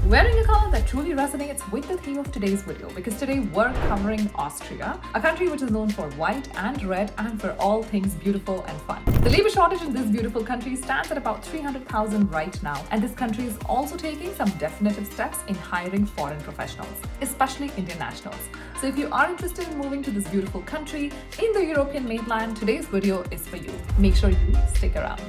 Wearing a color that truly resonates with the theme of today's video, because today we're covering Austria, a country which is known for white and red and for all things beautiful and fun. The labor shortage in this beautiful country stands at about 300,000 right now, and this country is also taking some definitive steps in hiring foreign professionals, especially Indian nationals. So if you are interested in moving to this beautiful country in the European mainland, today's video is for you. Make sure you stick around.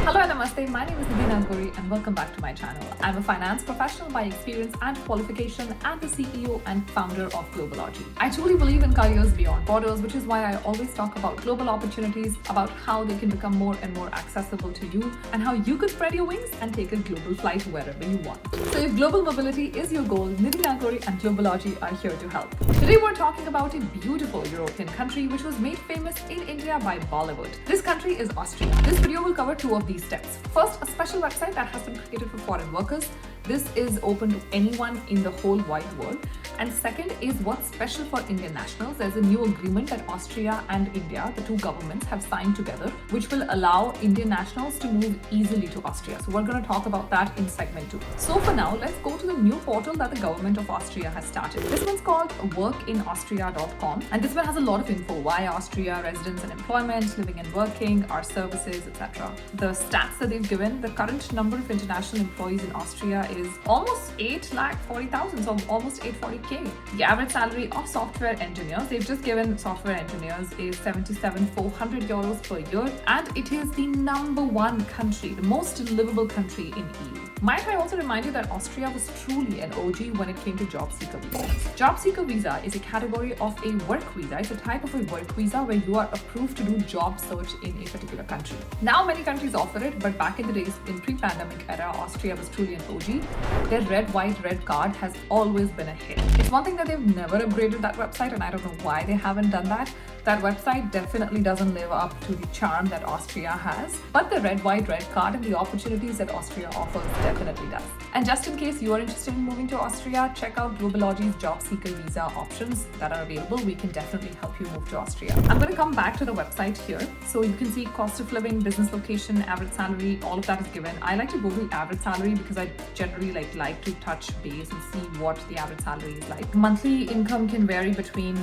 Hello and namaste, my name is Nidhi Nagori and welcome back to my channel. I'm a finance professional by experience and qualification and the CEO and founder of Globalogy. I truly believe in careers beyond borders, which is why I always talk about global opportunities, about how they can become more and more accessible to you and how you could spread your wings and take a global flight wherever you want. So if global mobility is your goal, Nidhi Nagori and Globalogy are here to help. Today we're talking about a beautiful European country which was made famous in India by Bollywood. This country is Austria. This video will cover two of these steps. First, a special website that has been created for foreign workers. This is open to anyone in the whole wide world. And second is what's special for Indian nationals. There's a new agreement that Austria and India, the two governments, have signed together, which will allow Indian nationals to move easily to Austria. So we're going to talk about that in segment 2. So for now, let's go to the new portal that the government of Austria has started. This one's called workinaustria.com, and this one has a lot of info: why Austria, residence and employment, living and working, our services, etc. The stats that they've given: the current number of international employees in Austria is almost 840,000, so almost 840k. The average salary of software engineers, they've just given software engineers, is 77,400 euros per year, and it is the number one country, the most livable country in EU. Might I also remind you that Austria was truly an OG when it came to job seeker visas. Job seeker visa is a category of a work visa. It's a type of a work visa where you are approved to do job search in a particular country. Now many countries offer it, but back in the days, in pre-pandemic era, Austria was truly an OG. Their red, white, red card has always been a hit. It's one thing that they've never upgraded that website, and I don't know why they haven't done that. That website definitely doesn't live up to the charm that Austria has, but the red, white, red card and the opportunities that Austria offers definitely does. And just in case you are interested in moving to Austria, check out Globalogy's job seeker visa options that are available. We can definitely help you move to Austria. I'm going to come back to the website here. So you can see cost of living, business location, average salary, all of that is given. I like to go to average salary because I generally like to touch base and see what the average salary is like. Monthly income can vary between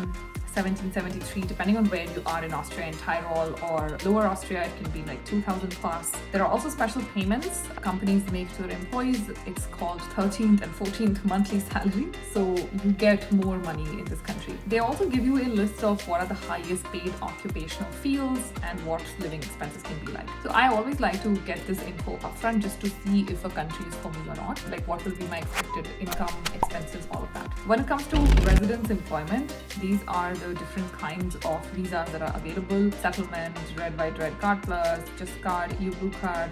1773, depending on where you are in Austria, in Tyrol or Lower Austria, it can be like 2,000 plus. There are also special payments companies make to their employees. It's called 13th and 14th monthly salary. So you get more money in this country. They also give you a list of what are the highest paid occupational fields and what living expenses can be like. So I always like to get this info upfront just to see if a country is for me or not. Like what will be my expected income, expenses, all of that. When it comes to residence employment, these are the different kinds of visas that are available: settlement, red, white, red card plus, just card, EU blue card,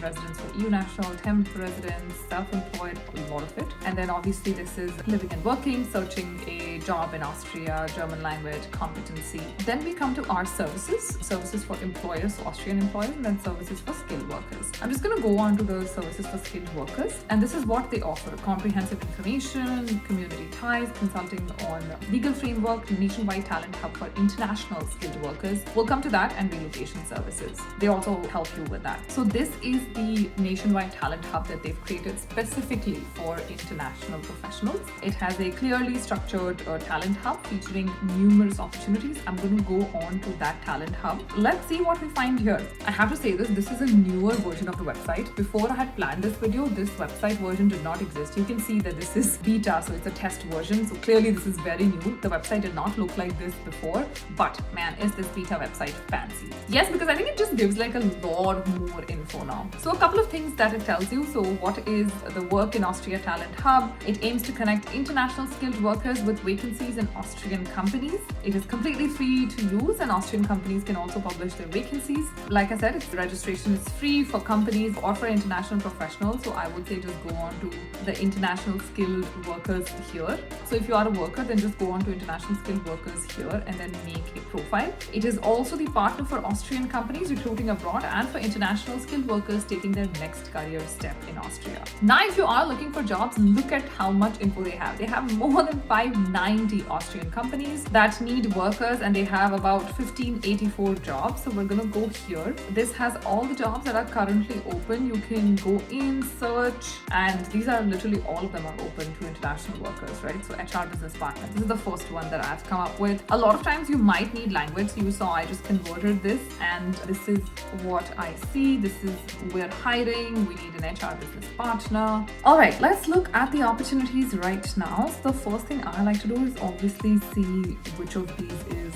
residence for EU national, temp residence, self-employed, a lot of it. And then obviously this is living and working, searching a job in Austria, German language, competency. Then we come to our services for employers, so Austrian employers, and then services for skilled workers. I'm just going to go on to the services for skilled workers, and this is what they offer: comprehensive information, community ties, consulting on legal framework, nationwide talent hub for international skilled workers. We'll come to that, and relocation services. They also help you with that. So this is the nationwide talent hub that they've created specifically for international professionals. It has a clearly structured talent hub featuring numerous opportunities. I'm going to go on to that talent hub. Let's see what we find here. I have to say this is a newer version of the website. Before I had planned this video, this website version did not exist. You can see that this is beta, so it's a test version. So clearly this is very new. The website did not look like this before, but man, is this beta website fancy. Yes, because I think it just gives like a lot more info now. So a couple of things that it tells you. So what is the Work in Austria Talent Hub? It aims to connect international skilled workers with vacancies in Austrian companies. It is completely free to use, and Austrian companies can also publish their vacancies. Like I said, its registration is free for companies or for international professionals. So I would say just go on to the international skilled workers here. So if you are a worker, then just go on to international skilled workers here and then make a profile. It is also the partner for Austrian companies recruiting abroad and for international skilled workers taking their next career step in Austria. Now, if you are looking for jobs, look at how much info they have. They have more than 590 Austrian companies that need workers, and they have about 1584 jobs. So we're gonna go here. This has all the jobs that are currently open. You can go in, search, and these are literally all of them are open to international workers, right? So HR business partner. This is the first one that I've come up with. A lot of times you might need language. So you saw I just converted this, and this is what I see. This is we're hiring. We need an HR business partner. All right, let's look at the opportunities right now. So the first thing I like to do is obviously see which of these is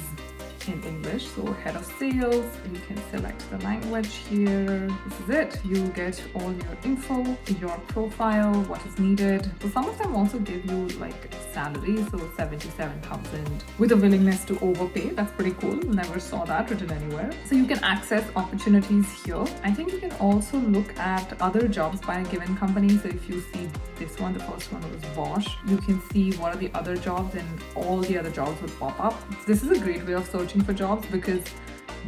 in English. So head of sales, you can select the language here. This is it. You get all your info, your profile, what is needed. So some of them also give you like salary, so 77,000 with a willingness to overpay. That's pretty cool. Never saw that written anywhere. So you can access opportunities here. I think you can also look at other jobs by a given company. So if you see this one, the first one was Bosch, you can see what are the other jobs, and all the other jobs would pop up. This is a great way of searching for jobs, because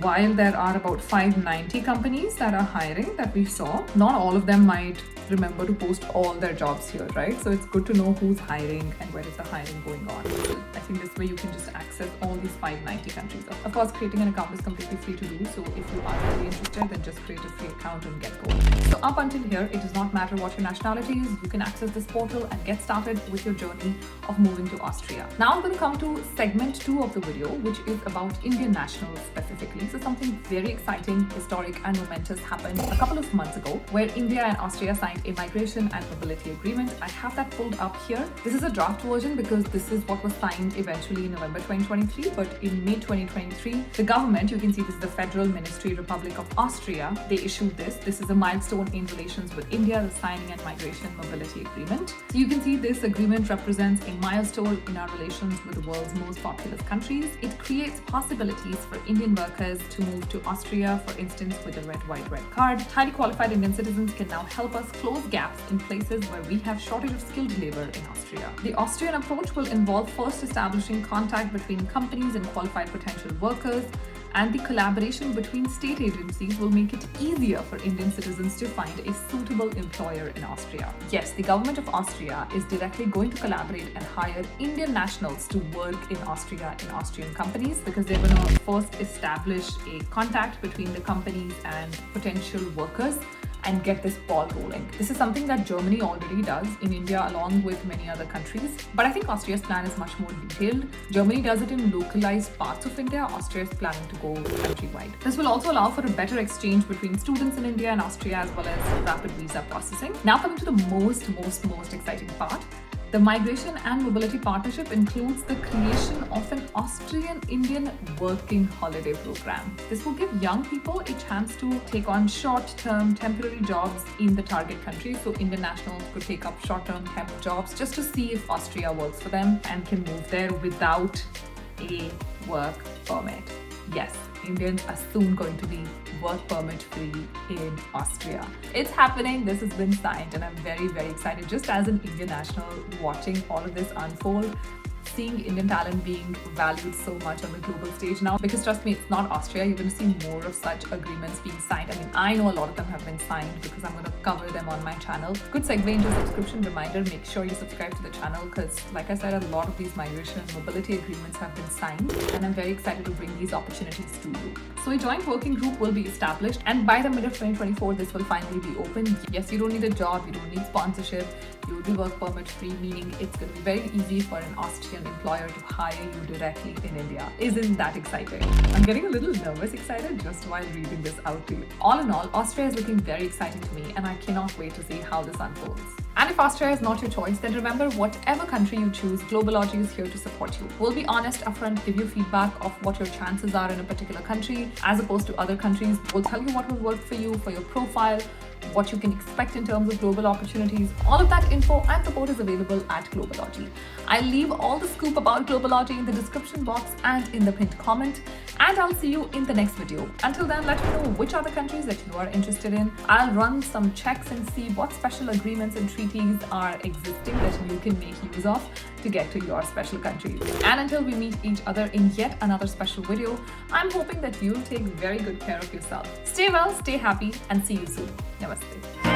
while there are about 590 companies that are hiring that we saw, not all of them might remember to post all their jobs here, right? So it's good to know who's hiring and where is the hiring going on. So I think this way you can just access all these 590 countries. Of course, creating an account is completely free to do. So if you are really interested, then just create a free account and get going. So up until here, it does not matter what your nationality is. You can access this portal and get started with your journey of moving to Austria. Now I'm going to come to segment 2 of the video, which is about Indian nationals specifically. So something very exciting, historic and momentous happened a couple of months ago, where India and Austria signed a migration and mobility agreement. I have that pulled up here. This is a draft version because this is what was signed eventually in November 2023, but in May 2023, the government, you can see this is the Federal Ministry Republic of Austria, they issued this. This is a milestone in relations with India, the signing and migration mobility agreement. So you can see this agreement represents a milestone in our relations with the world's most populous countries. It creates possibilities for Indian workers to move to Austria, for instance, with a red, white, red card. Highly qualified Indian citizens can now help us close gaps in places where we have shortage of skilled labor in Austria. The Austrian approach will involve first establishing contact between companies and qualified potential workers, and the collaboration between state agencies will make it easier for Indian citizens to find a suitable employer in Austria. Yes, the government of Austria is directly going to collaborate and hire Indian nationals to work in Austria in Austrian companies, because they're going to first establish a contact between the companies and potential workers and get this ball rolling. This is something that Germany already does in India along with many other countries. But I think Austria's plan is much more detailed. Germany does it in localized parts of India. Austria is planning to go countrywide. This will also allow for a better exchange between students in India and Austria, as well as rapid visa processing. Now coming to the most exciting part. The Migration and Mobility Partnership includes the creation of an Austrian-Indian working holiday program. This will give young people a chance to take on short-term temporary jobs in the target country. So Indian nationals could take up short-term temp jobs just to see if Austria works for them and can move there without a work permit. Yes, Indians are soon going to be work permit free in Austria. It's happening. This has been signed, and I'm very excited just as an Indian national watching all of this unfold. Seeing Indian talent being valued so much on the global stage now, because trust me, it's not Austria. You're going to see more of such agreements being signed. I mean, I know a lot of them have been signed because I'm going to cover them on my channel. Good segue into subscription reminder. Make sure you subscribe to the channel because, like I said, a lot of these migration and mobility agreements have been signed, and I'm very excited to bring these opportunities to you. So a joint working group will be established, and by the middle of 2024, this will finally be open. Yes, you don't need a job, you don't need sponsorship, you will be work permit free, meaning it's going to be very easy for an Austrian employer to hire you directly in India. Isn't that exciting? I'm getting a little nervous excited just while reading this out to you. All in all, Austria is looking very exciting to me, and I cannot wait to see how this unfolds. And if Austria is not your choice, then remember, whatever country you choose, Globalogy is here to support you. We'll be honest upfront, give you feedback of what your chances are in a particular country as opposed to other countries. We'll tell you what will work for you, for your profile, what you can expect in terms of global opportunities. All of that info and support is available at Globalogy. I'll leave all the scoop about Globalogy in the description box and in the pinned comment. And I'll see you in the next video. Until then, let me know which other countries that you are interested in. I'll run some checks and see what special agreements and treaties are existing that you can make use of to get to your special countries. And until we meet each other in yet another special video, I'm hoping that you'll take very good care of yourself. Stay well, stay happy, and see you soon. Namaste.